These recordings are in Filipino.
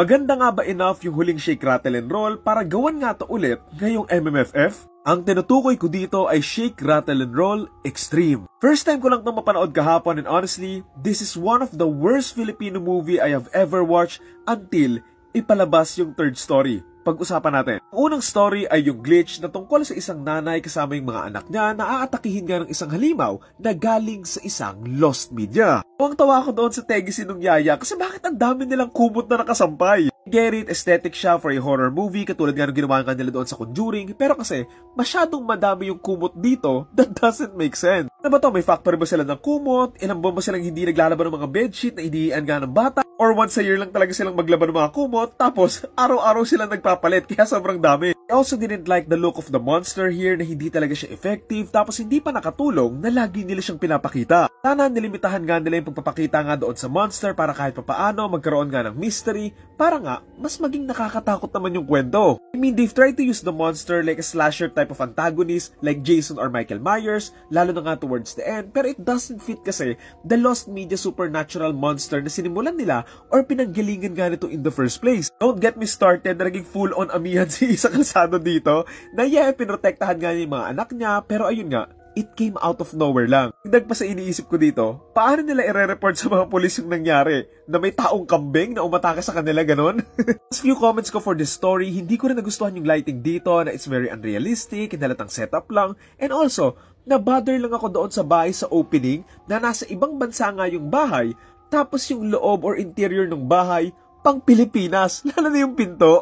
Maganda nga ba enough yung huling Shake, Rattle and Roll para gawan nga to ulit ngayong MMFF? Ang tinutukoy ko dito ay Shake, Rattle and Roll Extreme. First time ko lang itong mapanood kahapon and honestly, this is one of the worst Filipino movie I have ever watched until ipalabas yung third story. Pag-usapan natin. Ang unang story ay yung glitch na tungkol sa isang nanay kasama yung mga anak niya na aatakihin nga ng isang halimaw na galing sa isang lost media. Tuwang-tawa ako doon sa tegisin ng yaya kasi bakit ang dami nilang kumot na nakasampay? Get it, aesthetic siya for a horror movie katulad nga ng ginawa nila doon sa Conjuring, pero kasi masyadong madami yung kumot dito that doesn't make sense. Ano ba to? May factory ba sila ng kumot? Ilang buwan ba silang hindi naglalaban ng mga bedsheet na iniian nga ng bata? Or once a year lang talaga silang maglaban ng mga kumot tapos araw-araw silang nagpapalit kaya sobrang dami. I also didn't like the look of the monster here na hindi talaga siya effective tapos hindi pa nakatulong na lagi nila siyang pinapakita. Sana nilimitahan nga nila yung pagpapakita nga doon sa monster para kahit papaano magkaroon nga ng mystery para nga mas maging nakakatakot naman yung kwento. I mean, they've tried to use the monster like a slasher type of antagonist like Jason or Michael Myers, lalo na nga towards the end, pero it doesn't fit kasi the lost media supernatural monster na sinimulan nila or pinanggalingan nga nito in the first place. Don't get me started na naging full-on amihan si Isa Calzado dito na pinrotektahan nga niya yung mga anak niya, pero ayun nga, it came out of nowhere lang. Higdag pa sa iniisip ko dito, paano nila i-report sa mga polis yung nangyari? Na may taong kambing na umatake sa kanila, ganon? As few comments ko for this story, hindi ko rin nagustuhan yung lighting dito na it's very unrealistic, hinalatang setup lang, and also, na-bother lang ako doon sa bahay sa opening na nasa ibang bansa nga yung bahay, tapos yung loob or interior ng bahay, pang Pilipinas, lalo na yung pinto.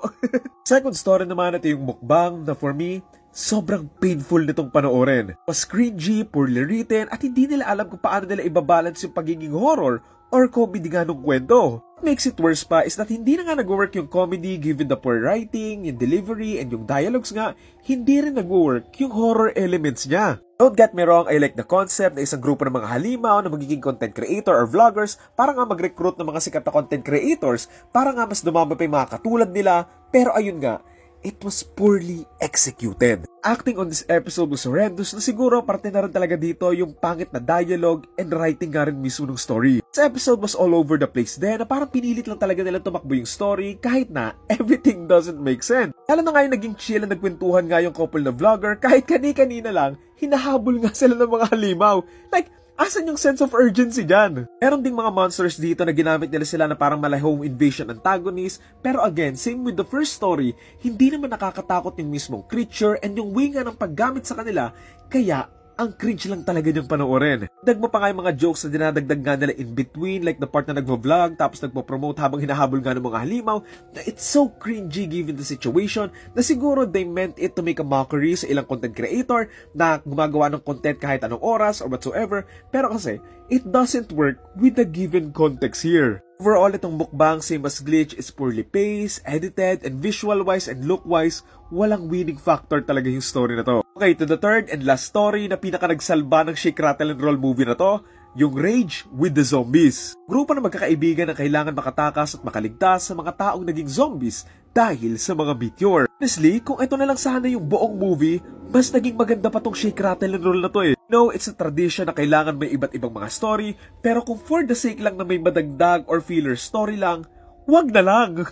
Second story naman ito yung mukbang na for me, sobrang painful nitong panoorin. Mas cringy, poorly written, at hindi nila alam kung paano nila ibabalance yung pagiging horror or comedy nga nung kwento. What makes it worse pa is that hindi na nga nag-work yung comedy given the poor writing, yung delivery, and yung dialogues nga, hindi rin nag-work yung horror elements niya. Don't get me wrong, I like the concept na isang grupo ng mga halimaw na magiging content creator or vloggers para nga mag-recruit ng mga sikat na content creators para nga mas dumami pa yung mga katulad nila, pero ayun nga, it was poorly executed. Acting on this episode was horrendous na siguro parte na rin talaga dito yung pangit na dialogue and writing nga rin mismo ng story. This episode was all over the place din na parang pinilit lang talaga nila tumakbo yung story kahit na everything doesn't make sense. Lalo na nga yung naging chill na nagkwentuhan nga yung couple na vlogger kahit kani-kanina lang hinahabol nga sila ng mga halimaw. Like, asan yung sense of urgency dyan? Meron ding mga monsters dito na ginamit nila sila na parang mala home invasion antagonist. Pero again, same with the first story, hindi naman nakakatakot yung mismong creature and yung way nga ng paggamit sa kanila. Kaya, ang cringe lang talaga niyang panoorin. Dag mo pa nga yung mga jokes na dinadagdag nga nila in between, like the part na nagvo-vlog tapos nagpo-promote habang hinahabol nga ng mga halimaw, na it's so cringy given the situation na siguro they meant it to make a mockery sa ilang content creator na gumagawa ng content kahit anong oras or whatsoever, pero kasi it doesn't work with the given context here. Overall, itong mukbang, same as Glitch, is poorly paced, edited, and visual-wise and look-wise, walang winning factor talaga yung story na to. Okay, to the third and last story na pinaka-nagsalba ng Shake, Rattle and Roll movie na to, yung Rage with the Zombies. Grupo na magkakaibigan na kailangan makatakas at makaligtas sa mga taong naging zombies dahil sa mga meteor. Honestly, kung ito na lang sana yung buong movie, mas naging maganda pa tong Shake, Rattle and Roll na to eh. No, it's a tradition na kailangan may iba't ibang mga story, pero kung for the sake lang na may madagdag or filler story lang, wag na lang.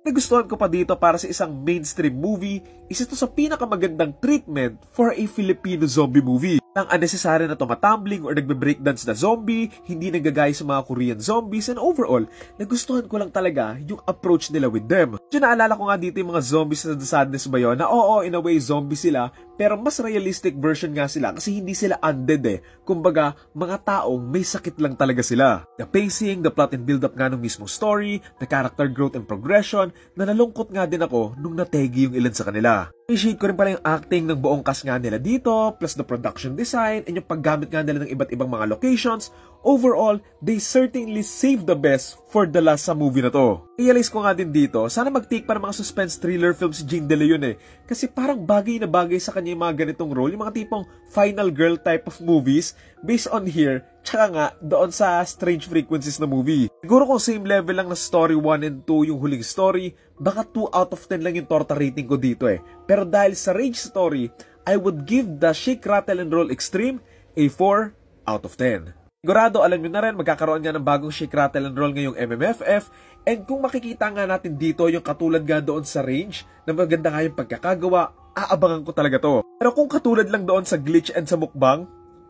Nagustuhan ko pa dito para sa isang mainstream movie, isa to sa pinakamagandang treatment for a Filipino zombie movie. Ang unnecessary na tumatumbling or nagbe-breakdance na zombie, hindi nagagaya sa mga Korean zombies, and overall, nagustuhan ko lang talaga yung approach nila with them. So, naalala ko nga dito yung mga zombies na The Sadness ba yun, na oo, in a way, zombie sila, pero mas realistic version nga sila kasi hindi sila undead eh. Kumbaga, mga taong may sakit lang talaga sila. The pacing, the plot and build-up nga ng mismong story, the character growth and progression, na nalungkot nga din ako nung nategi yung ilan sa kanila. Appreciate ko rin pala yung acting ng buong cast nga nila dito, plus the production design, and yung paggamit nga nila ng iba't ibang mga locations. Overall, they certainly saved the best for the last sa movie na to. Realize ko nga din dito, sana mag-take para mga suspense thriller film si Jane De Leon eh. Kasi parang bagay na bagay sa kanya yung mga ganitong role, yung mga tipong final girl type of movies, based on here, tsaka nga doon sa Strange Frequencies na movie. Siguro kung same level lang na story 1 and 2 yung huling story, baka 2 out of 10 lang yung torta rating ko dito eh. Pero dahil sa Rage story, I would give the Shake, Rattle and Roll Extreme a 4 out of 10. Sigurado alam nyo na rin, magkakaroon nga ng bagong Shake, Rattle, and Roll ngayong MMFF. And kung makikita nga natin dito yung katulad nga doon sa range, na maganda nga yung pagkakagawa, aabangan ko talaga to. Pero kung katulad lang doon sa glitch and sa mukbang,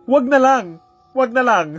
wag na lang! Wag na lang!